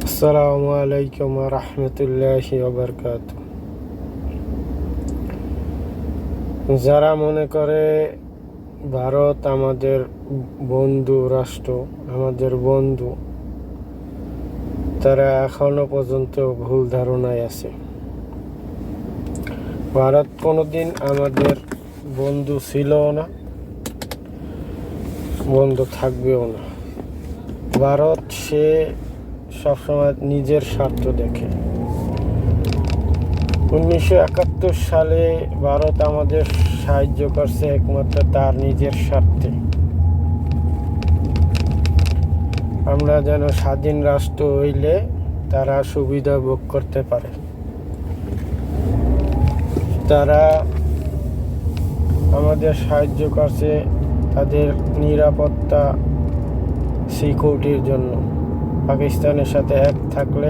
আসসালামু আলাইকুম ওয়া রাহমাতুল্লাহি ওয়া বারাকাতুহু। যারা মনে করে ভারত আমাদের বন্ধু রাষ্ট্র, আমাদের বন্ধু, তারা এখনো পর্যন্ত ভুল ধারণায় আছে। ভারত কোনোদিন আমাদের বন্ধু ছিলও না, বন্ধু থাকবেও না। ভারত সে সবসময় নিজের স্বার্থ দেখে। 1971 সালে ভারত আমাদের সাহায্য করছে একমাত্র তার নিজের স্বার্থে। আমরা যেন স্বাধীন রাষ্ট্র হইলে তারা সুবিধা ভোগ করতে পারে। তারা আমাদের সাহায্য করছে তাদের নিরাপত্তা সিকিউরিটির জন্য। পাকিস্তানের সাথে এক থাকলে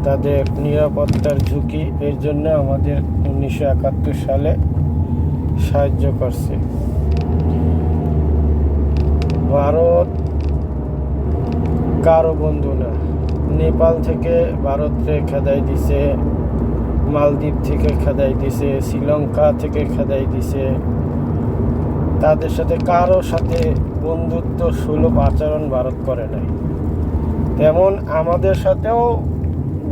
তাদের নিরাপত্তার ঝুঁকি, এর জন্য আমাদের 1971 সালে সাহায্য করছে। ভারত কারো বন্ধু না। নেপাল থেকে ভারতকে খেদাই দিছে, মালদ্বীপ থেকে খেদাই দিছে, শ্রীলঙ্কা থেকে খেদাই দিছে। তাদের সাথে কারো সাথে বন্ধুত্ব সুলভ আচরণ ভারত করে নাই। তেমন আমাদের সাথেও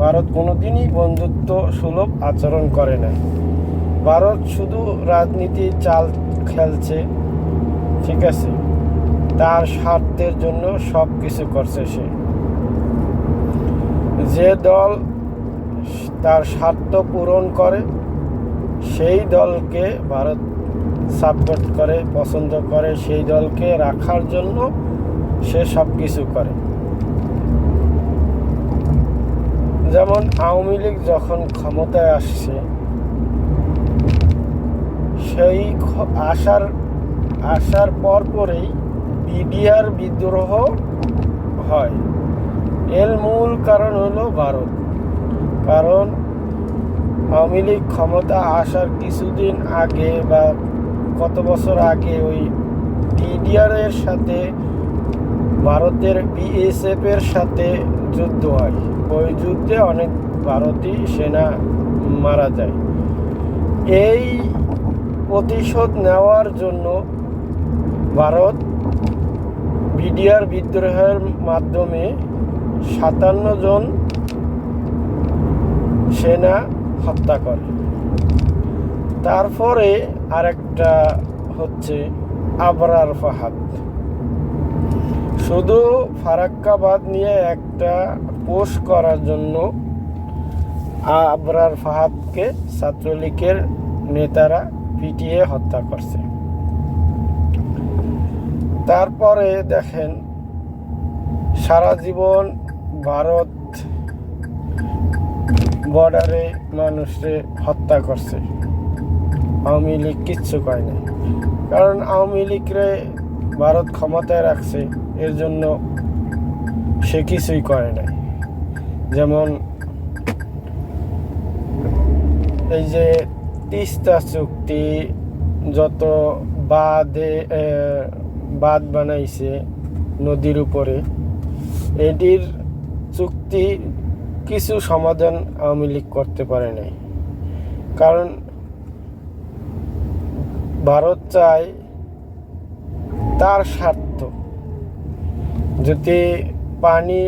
ভারত কোনোদিনই বন্ধুত্ব সুলভ আচরণ করে নাই। ভারত শুধু রাজনীতির চাল খেলছে, ঠিক আছে, তার স্বার্থের জন্য সব কিছু করছে সে। যে দল তার স্বার্থ পূরণ করে সেই দলকে ভারত সাপোর্ট করে, পছন্দ করে, সেই দলকে রাখার জন্য সে সব কিছু করে। যেমন আওয়ামী লীগ যখন ক্ষমতায় আসছে, সেই আসার পরেই বিডিআর বিদ্রোহ হয়। এর মূল কারণ হলো ভারত। কারণ আওয়ামী লীগ ক্ষমতা আসার কিছুদিন আগে বা কত বছর আগে ওই বিডিআর এর সাথে ভারতের বিএসএফ এর সাথে যুদ্ধ হয়। ওই যুদ্ধে অনেক ভারতীয় সেনা মারা যায়। এই প্রতিশোধ নেওয়ার জন্য ভারত বিডিআর বিদ্রোহের মাধ্যমে 57 জন সেনা হত্যা করে। তারপরে আরেকটা হচ্ছে আবরার ফাহাদ। শুধু ফারাক্কাবাদ নিয়ে একটা পোস্ট করার জন্য আবরার ফাহাদকে ছাত্রলীগের নেতারা পিটিয়ে হত্যা করছে। তারপরে দেখেন সারা জীবন ভারত বর্ডারে মানুষকে হত্যা করছে, আওয়ামী লীগ কিচ্ছু করে না। কারণ আওয়ামী লীগরে ভারত ক্ষমতায় রাখছে, এর জন্য সে কিছুই করে নাই। যেমন এই যে তিস্তা চুক্তি, যত বাঁধ বানাইছে নদীর উপরে, এটির চুক্তি কিছু সমাধান আওয়ামী লীগ করতে পারে নাই। কারণ ভারত চায় তার স্বার্থ। যদি পানি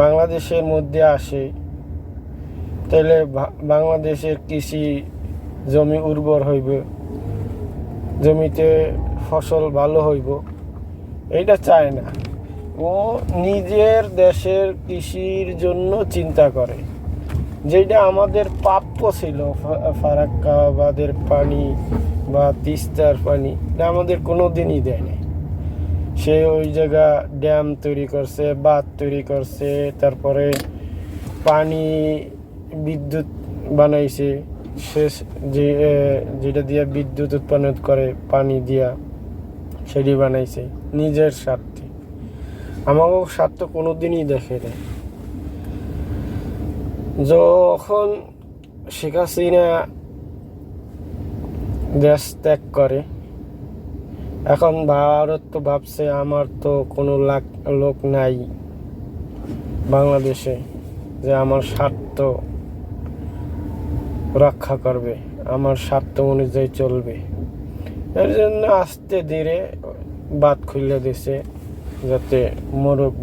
বাংলাদেশের মধ্যে আসে, তাহলে বাংলাদেশের কৃষি জমি উর্বর হইব, জমিতে ফসল ভালো হইব। এইটা চায় না। ও নিজের দেশের কৃষির জন্য চিন্তা করে, যেটা আমাদের প্রাপ্য ছিল। ফারাক্কাবাদের পানি বা তিস্তার পানি এটা আমাদের কোনো দিনই দেয় না। সে ওই জায়গা ড্যাম তৈরি করছে, বাঁধ তৈরি করছে, তারপরে পানি বিদ্যুৎ বানাইছে। শেষ যেটা দিয়ে বিদ্যুৎ উৎপন্ন করে পানি দিয়া, সেটি বানাইছে নিজের স্বার্থে। আমাকেও স্বার্থ কোনো দিনই দেখে নেয়। যখন শেখ হাসিনা দেশ ত্যাগ করে, এখন ভারত তো ভাবছে আমার তো কোনো লোক নাই, বাংলাদেশে, যে আমার স্বার্থ রক্ষা করবে, আমার স্বার্থ অনুযায়ী চলবে। এর জন্য আস্তে ধীরে বাত খুলে দিছে, যাতে মরুক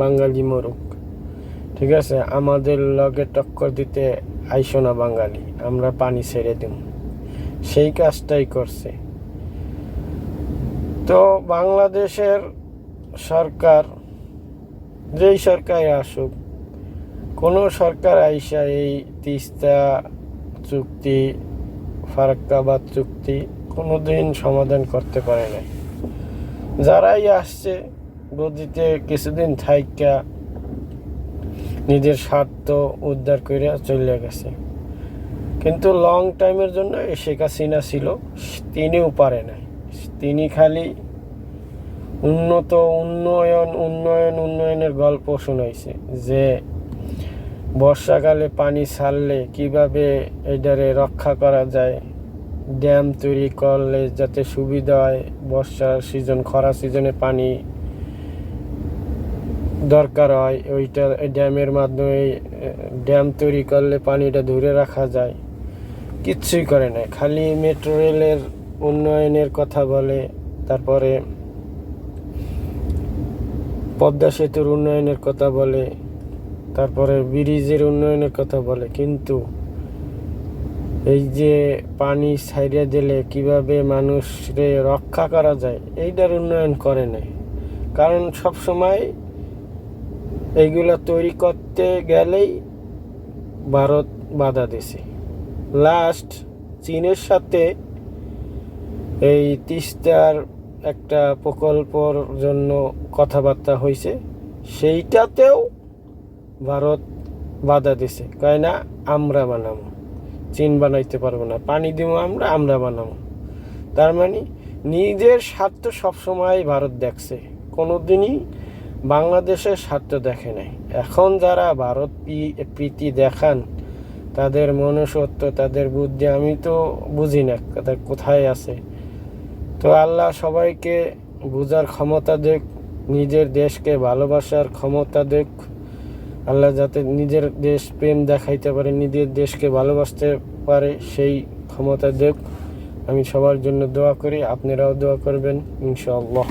বাঙালি মরুক। ঠিক আছে, আমাদের লগে টক্কর দিতে আইসো না বাঙালি, আমরা পানি ছেড়ে দিব, সেই কাজটাই করছে। তো বাংলাদেশের সরকার, যেই সরকার আসুক, কোনো সরকার আইসা এই তিস্তা চুক্তি, ফারাক্কাবাদ চুক্তি কোনোদিন সমাধান করতে পারে নাই। যারাই আসছে গদিতে কিছুদিন থাইকা নিজের স্বার্থ উদ্ধার করে চলে গেছে। কিন্তু লং টাইমের জন্য শেখ হাসিনা ছিল, তিনিও পারে নাই। তিনি খালি উন্নয়নের গল্প শুনাইছে, যে বর্ষাকালে পানি ছাড়লে কিভাবে এটারে রক্ষা করা যায়, ড্যাম তৈরি করলে যাতে সুবিধা হয়, বর্ষার সিজন, খরা সিজনে পানি দরকার হয়, ওইটা ড্যামের মাধ্যমে, ড্যাম তৈরি করলে পানিটা ধরে রাখা যায়। কিচ্ছুই করে নাই, খালি মেট্রো রেলের উন্নয়নের কথা বলে, তারপরে পদ্মা সেতুর উন্নয়নের কথা বলে, তারপরে ব্রিজের উন্নয়নের কথা বলে। কিন্তু এই যে পানি ছাইড়া দিলে কিভাবে মানুষরে রক্ষা করা যায়, এইটার উন্নয়ন করে নাই। কারণ সব সময় এইগুলা তৈরি করতে গেলেই ভারত বাধা দিছে। লাস্ট চীনের সাথে এই তিস্তার একটা প্রকল্পর জন্য কথাবার্তা হয়েছে, সেইটাতেও ভারত বাধা দিছে, কয় না আমরা বানাবো, চীন বানাইতে পারবো না, পানি দিব আমরা বানাবো। তার মানে নিজের স্বার্থ সবসময় ভারত দেখছে, কোনোদিনই বাংলাদেশের স্বার্থ দেখে নাই। এখন যারা ভারত প্রীতি দেখান, তাদের মনুষ্যত্ব, তাদের বুদ্ধি আমি তো বুঝি না তাদের কোথায় আছে। তো আল্লাহ সবাইকে বুঝার ক্ষমতা দেখ, নিজের দেশকে ভালোবাসার ক্ষমতা দেখ। আল্লাহ যাতে নিজের দেশ প্রেম দেখাইতে পারে, নিজের দেশকে ভালোবাসতে পারে, সেই ক্ষমতা দেখ। আমি সবার জন্য দোয়া করি, আপনারাও দোয়া করবেন ইনশাআল্লাহ।